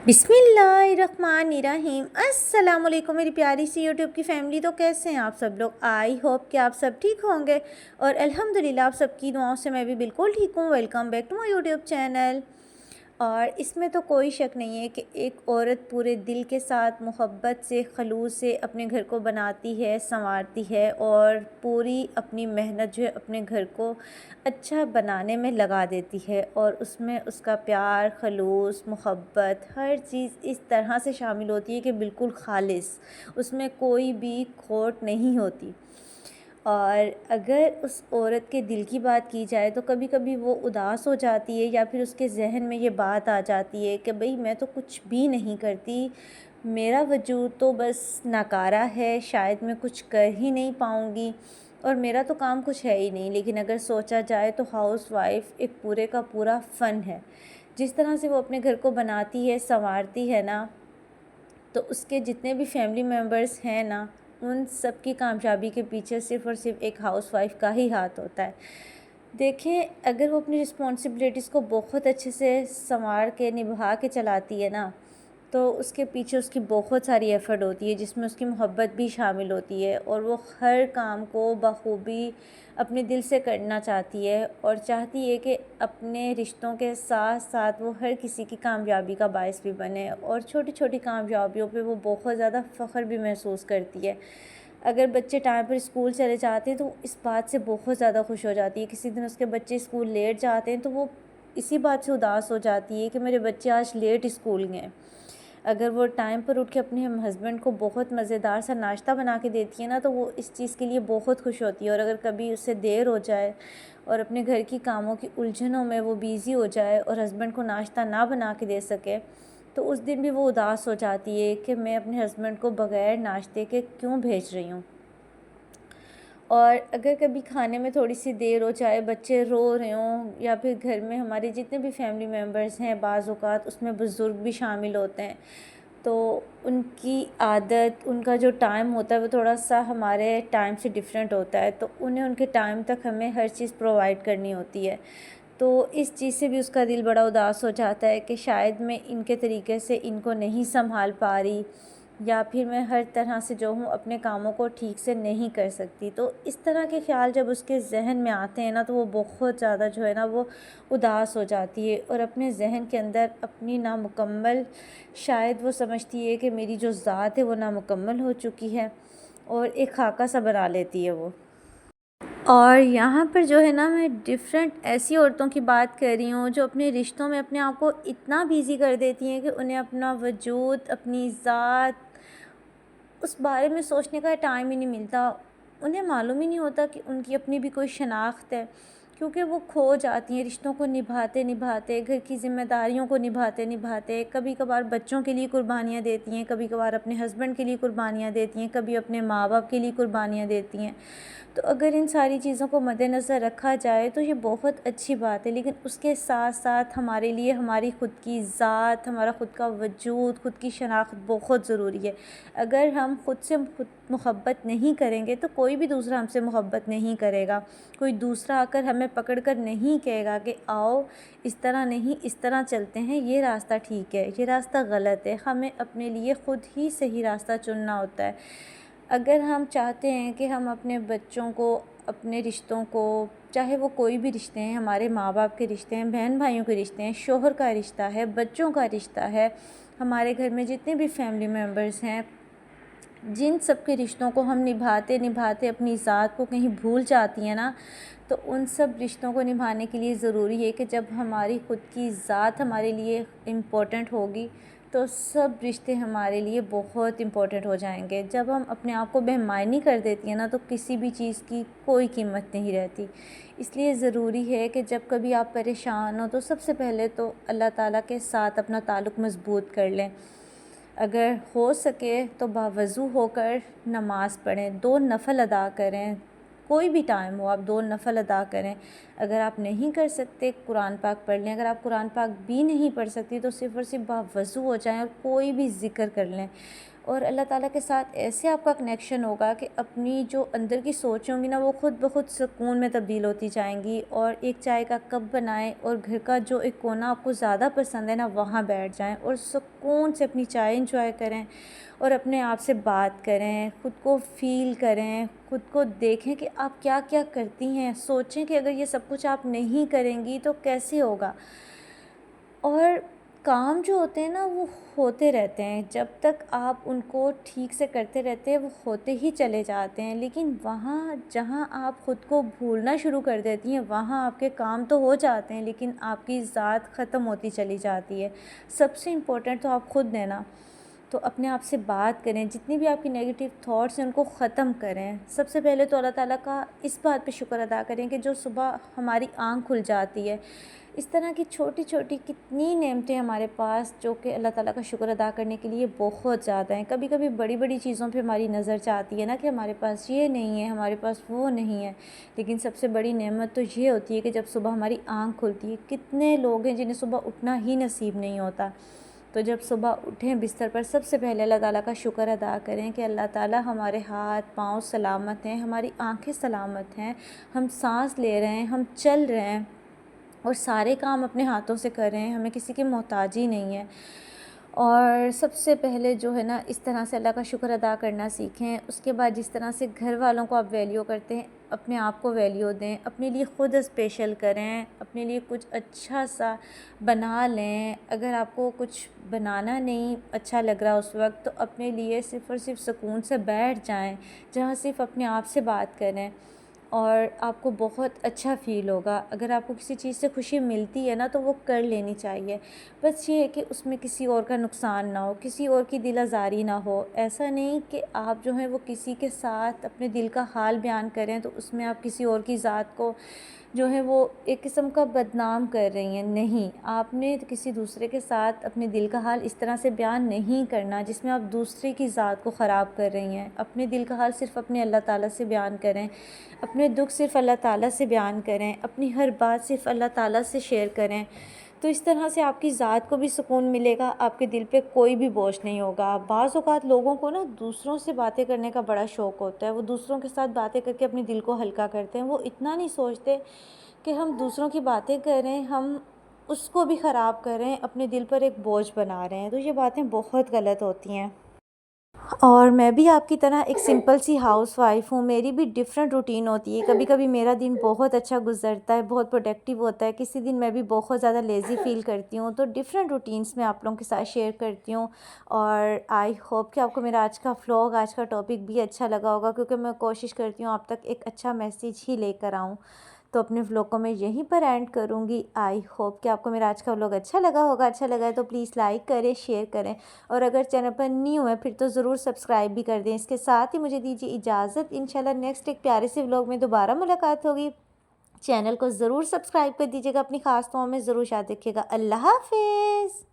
बिस्मिल्लाहिर्रहमानिर्रहीम। अस्सलाम वालेकुम मेरी प्यारी सी यूट्यूब की फ़ैमिली। तो कैसे हैं आप सब लोग? आई होप कि आप सब ठीक होंगे और अल्हम्दुलिल्लाह आप सबकी दुआओं से मैं भी बिल्कुल ठीक हूँ। Welcome back to my YouTube channel. और इसमें तो कोई शक नहीं है कि एक औरत पूरे दिल के साथ मोहब्बत से खलूस से अपने घर को बनाती है, संवारती है और पूरी अपनी मेहनत जो है अपने घर को अच्छा बनाने में लगा देती है। और उसमें उसका प्यार, खलूस, मोहब्बत हर चीज़ इस तरह से शामिल होती है कि बिल्कुल खालिस, उसमें कोई भी खोट नहीं होती। और अगर उस औरत के दिल की बात की जाए तो कभी कभी वो उदास हो जाती है या फिर उसके जहन में ये बात आ जाती है कि भाई मैं तो कुछ भी नहीं करती, मेरा वजूद तो बस नकारा है, शायद मैं कुछ कर ही नहीं पाऊँगी और मेरा तो काम कुछ है ही नहीं। लेकिन अगर सोचा जाए तो हाउस वाइफ एक पूरे का पूरा फ़न है। जिस तरह से वो अपने घर को बनाती है, संवारती है ना, तो उसके जितने भी फैमिली मेम्बर्स हैं ना, उन सब की कामयाबी के पीछे सिर्फ़ और सिर्फ एक हाउसवाइफ का ही हाथ होता है। देखें, अगर वो अपनी रिस्पॉन्सिबिलिटीज़ को बहुत अच्छे से संवार के निभा के चलाती है ना, तो उसके पीछे उसकी बहुत सारी एफ़र्ट होती है जिसमें उसकी मोहब्बत भी शामिल होती है और वो हर काम को बखूबी अपने दिल से करना चाहती है और चाहती है कि अपने रिश्तों के साथ साथ वो हर किसी की कामयाबी का बायस भी बने और छोटी छोटी कामयाबियों पे वो बहुत ज़्यादा फ़ख्र भी महसूस करती है। अगर बच्चे टाइम पर स्कूल चले जाते हैं तो इस बात से बहुत ज़्यादा खुश हो जाती है। किसी दिन उसके बच्चे स्कूल लेट जाते हैं तो वो इसी बात से उदास हो जाती है कि मेरे बच्चे आज लेट स्कूल गए। अगर वो टाइम पर उठ के अपने हस्बैंड को बहुत मज़ेदार सा नाश्ता बना के देती है ना, तो वो इस चीज़ के लिए बहुत खुश होती है। और अगर कभी उससे देर हो जाए और अपने घर की कामों की उलझनों में वो बिज़ी हो जाए और हस्बैंड को नाश्ता ना बना के दे सके, तो उस दिन भी वो उदास हो जाती है कि मैं अपने हस्बैंड को बग़ैर नाश्ते के क्यों भेज रही हूँ। और अगर कभी खाने में थोड़ी सी देर हो, चाहे बच्चे रो रहे हों या फिर घर में हमारे जितने भी फैमिली मेम्बर्स हैं, बाज़ औक़ात उसमें बुज़ुर्ग भी शामिल होते हैं, तो उनकी आदत, उनका जो टाइम होता है वो थोड़ा-सा हमारे टाइम से डिफरेंट होता है, तो उन्हें उनके टाइम तक हमें हर चीज़ प्रोवाइड करनी होती है। तो इस चीज़ से भी उसका दिल बड़ा उदास हो जाता है कि शायद मैं इनके तरीके से इनको नहीं सँभाल पा रही या फिर मैं हर तरह से जो हूँ अपने कामों को ठीक से नहीं कर सकती। तो इस तरह के ख़्याल जब उसके ज़हन में आते हैं ना, तो वो बहुत ज़्यादा जो है ना वो उदास हो जाती है और अपने ज़हन के अंदर अपनी नामुकम्मल, शायद वो समझती है कि मेरी जो ज़ात है वो नामुकम्मल हो चुकी है और एक खाका सा बना लेती है वो। और यहाँ पर जो है ना, मैं डिफ़रेंट ऐसी औरतों की बात कर रही हूँ जो अपने रिश्तों में अपने आप को इतना बिज़ी कर देती हैं कि उन्हें अपना वजूद, अपनी ज़ात, उस बारे में सोचने का टाइम ही नहीं मिलता। उन्हें मालूम ही नहीं होता कि उनकी अपनी भी कोई शनाख्त है, क्योंकि वो खो जाती हैं रिश्तों को निभाते-निभाते, घर की ज़िम्मेदारियों को निभाते-निभाते। कभी कभार बच्चों के लिए कुर्बानियाँ देती हैं, कभी कभार अपने हस्बैंड के लिए कुर्बानियाँ देती हैं, कभी अपने माँ-बाप के लिए कुर्बानियाँ देती हैं। तो अगर इन सारी चीज़ों को मद्देनज़र रखा जाए तो ये बहुत अच्छी बात है, लेकिन उसके साथ-साथ हमारे लिए हमारी ख़ुद की ज़ात, हमारा ख़ुद का वजूद, ख़ुद की शनाख्त बहुत ज़रूरी है। अगर हम ख़ुद से खुद मोहब्बत नहीं करेंगे तो कोई भी दूसरा हमसे मोहब्बत नहीं करेगा। कोई दूसरा आकर हमें पकड़ कर नहीं कहेगा कि आओ इस तरह नहीं, इस तरह चलते हैं, ये रास्ता ठीक है, ये रास्ता गलत है। हमें अपने लिए ख़ुद ही सही रास्ता चुनना होता है। अगर हम चाहते हैं कि हम अपने बच्चों को, अपने रिश्तों को, चाहे वो कोई भी रिश्ते हैं, हमारे माँ-बाप के रिश्ते हैं, बहन-भाइयों के रिश्ते हैं, शौहर का रिश्ता है, बच्चों का रिश्ता है, हमारे घर में जितने भी फैमिली मेम्बर्स हैं, जिन सब के रिश्तों को हम निभाते-निभाते अपनी ज़ात को कहीं भूल जाती हैं ना, तो उन सब रिश्तों को निभाने के लिए ज़रूरी है कि जब हमारी ख़ुद की ज़ात हमारे लिए इम्पोर्टेंट होगी, तो सब रिश्ते हमारे लिए बहुत इम्पोर्टेंट हो जाएंगे। जब हम अपने आप को बेमायनी कर देती हैं ना, तो किसी भी चीज़ की कोई कीमत नहीं रहती। इसलिए ज़रूरी है कि जब कभी आप परेशान हो तो सबसे पहले तो अल्लाह ताला के साथ अपना ताल्लुक़ मज़बूत कर लें। अगर हो सके तो बावज़ू होकर नमाज़ पढ़ें, 2 नफ़ल अदा करें, कोई भी टाइम हो आप 2 नफ़ल अदा करें। अगर आप नहीं कर सकते, कुरान पाक पढ़ लें। अगर आप कुरान पाक भी नहीं पढ़ सकती तो सिर्फ़ और सिर्फ बावज़ू हो जाएं और कोई भी ज़िक्र कर लें। اور اللہ تعالیٰ کے ساتھ ایسے آپ کا کنیکشن ہوگا کہ اپنی جو اندر کی سوچ ہوں گی نا وہ خود بخود سکون میں تبدیل ہوتی جائیں گی. اور ایک چائے کا کپ بنائیں اور گھر کا جو ایک کونا آپ کو زیادہ پسند ہے نا وہاں بیٹھ جائیں اور سکون سے اپنی چائے انجوائے کریں اور اپنے آپ سے بات کریں, خود کو فیل کریں, خود کو دیکھیں کہ آپ کیا کیا کرتی ہیں. سوچیں کہ اگر یہ سب کچھ آپ نہیں کریں گی تو کیسے ہوگا. اور کام جو ہوتے ہیں نا وہ ہوتے رہتے ہیں, جب تک آپ ان کو ٹھیک سے کرتے رہتے ہیں وہ ہوتے ہی چلے جاتے ہیں, لیکن وہاں جہاں آپ خود کو بھولنا شروع کر دیتی ہیں وہاں آپ کے کام تو ہو جاتے ہیں لیکن آپ کی ذات ختم ہوتی چلی جاتی ہے. سب سے امپورٹنٹ تو آپ خود ہیں نا, تو اپنے آپ سے بات کریں, جتنی بھی آپ کی نیگیٹو تھاٹس ہیں ان کو ختم کریں. سب سے پہلے تو اللہ تعالیٰ کا اس بات پہ شکر ادا کریں کہ جو صبح ہماری آنکھ کھل جاتی ہے. اس طرح کی چھوٹی چھوٹی کتنی نعمتیں ہمارے پاس جو کہ اللہ تعالیٰ کا شکر ادا کرنے کے لیے بہت زیادہ ہیں. کبھی کبھی بڑی بڑی چیزوں پہ ہماری نظر چاہتی ہے نا کہ ہمارے پاس یہ نہیں ہے, ہمارے پاس وہ نہیں ہے, لیکن سب سے بڑی نعمت تو یہ ہوتی ہے کہ جب صبح ہماری آنکھ کھلتی ہے. کتنے لوگ ہیں جنہیں صبح اٹھنا ہی نصیب نہیں ہوتا, تو جب صبح اٹھیں بستر پر سب سے پہلے اللہ تعالیٰ کا شکر ادا کریں کہ اللہ تعالیٰ ہمارے ہاتھ پاؤں سلامت ہیں, ہماری آنکھیں سلامت ہیں, ہم سانس لے رہے ہیں, ہم چل رہے ہیں اور سارے کام اپنے ہاتھوں سے کر رہے ہیں, ہمیں کسی کی محتاجی نہیں ہے. اور سب سے پہلے جو ہے نا اس طرح سے اللہ کا شکر ادا کرنا سیکھیں. اس کے بعد جس طرح سے گھر والوں کو آپ ویلیو کرتے ہیں اپنے آپ کو ویلیو دیں, اپنے لیے خود اسپیشل کریں, اپنے لیے کچھ اچھا سا بنا لیں. اگر آپ کو کچھ بنانا نہیں اچھا لگ رہا اس وقت تو اپنے لیے صرف اور صرف سکون سے بیٹھ جائیں جہاں صرف اپنے آپ سے بات کریں اور آپ کو بہت اچھا فیل ہوگا. اگر آپ کو کسی چیز سے خوشی ملتی ہے نا تو وہ کر لینی چاہیے, بس یہ ہے کہ اس میں کسی اور کا نقصان نہ ہو, کسی اور کی دل آزاری نہ ہو. ایسا نہیں کہ آپ جو ہیں وہ کسی کے ساتھ اپنے دل کا حال بیان کریں تو اس میں آپ کسی اور کی ذات کو جو ہے وہ ایک قسم کا بدنام کر رہی ہیں. نہیں, آپ نے کسی دوسرے کے ساتھ اپنے دل کا حال اس طرح سے بیان نہیں کرنا جس میں آپ دوسرے کی ذات کو خراب کر رہی ہیں. اپنے دل کا حال صرف اپنے اللہ تعالیٰ سے بیان کریں, اپنے دکھ صرف اللہ تعالیٰ سے بیان کریں, اپنی ہر بات صرف اللہ تعالیٰ سے شیئر کریں. تو اس طرح سے آپ کی ذات کو بھی سکون ملے گا, آپ کے دل پہ کوئی بھی بوجھ نہیں ہوگا. بعض اوقات لوگوں کو نا دوسروں سے باتیں کرنے کا بڑا شوق ہوتا ہے, وہ دوسروں کے ساتھ باتیں کر کے اپنے دل کو ہلکا کرتے ہیں. وہ اتنا نہیں سوچتے کہ ہم دوسروں کی باتیں کریں, ہم اس کو بھی خراب کریں, اپنے دل پر ایک بوجھ بنا رہے ہیں. تو یہ باتیں بہت غلط ہوتی ہیں. اور میں بھی آپ کی طرح ایک سمپل سی ہاؤس وائف ہوں, میری بھی ڈیفرنٹ روٹین ہوتی ہے. کبھی کبھی میرا دن بہت اچھا گزرتا ہے, بہت پروڈکٹیو ہوتا ہے, کسی دن میں بھی بہت زیادہ لیزی فیل کرتی ہوں. تو ڈیفرنٹ روٹینس میں آپ لوگوں کے ساتھ شیئر کرتی ہوں. اور آئی ہوپ کہ آپ کو میرا آج کا فلاگ, آج کا ٹاپک بھی اچھا لگا ہوگا, کیونکہ میں کوشش کرتی ہوں آپ تک ایک اچھا میسیج ہی لے کر آؤں. تو اپنے ولاگ کو میں یہیں پر اینڈ کروں گی. آئی ہوپ کہ آپ کو میرا آج کا ولاگ اچھا لگا ہوگا. اچھا لگا ہے تو پلیز لائک کریں, شیئر کریں, اور اگر چینل پر نیو ہے پھر تو ضرور سبسکرائب بھی کر دیں. اس کے ساتھ ہی مجھے دیجیے اجازت, انشاءاللہ نیکسٹ ایک پیارے سے ولاگ میں دوبارہ ملاقات ہوگی. چینل کو ضرور سبسکرائب کر دیجیے گا, اپنی خاص دعاؤں میں ضرور یاد رکھیے گا. اللہ حافظ.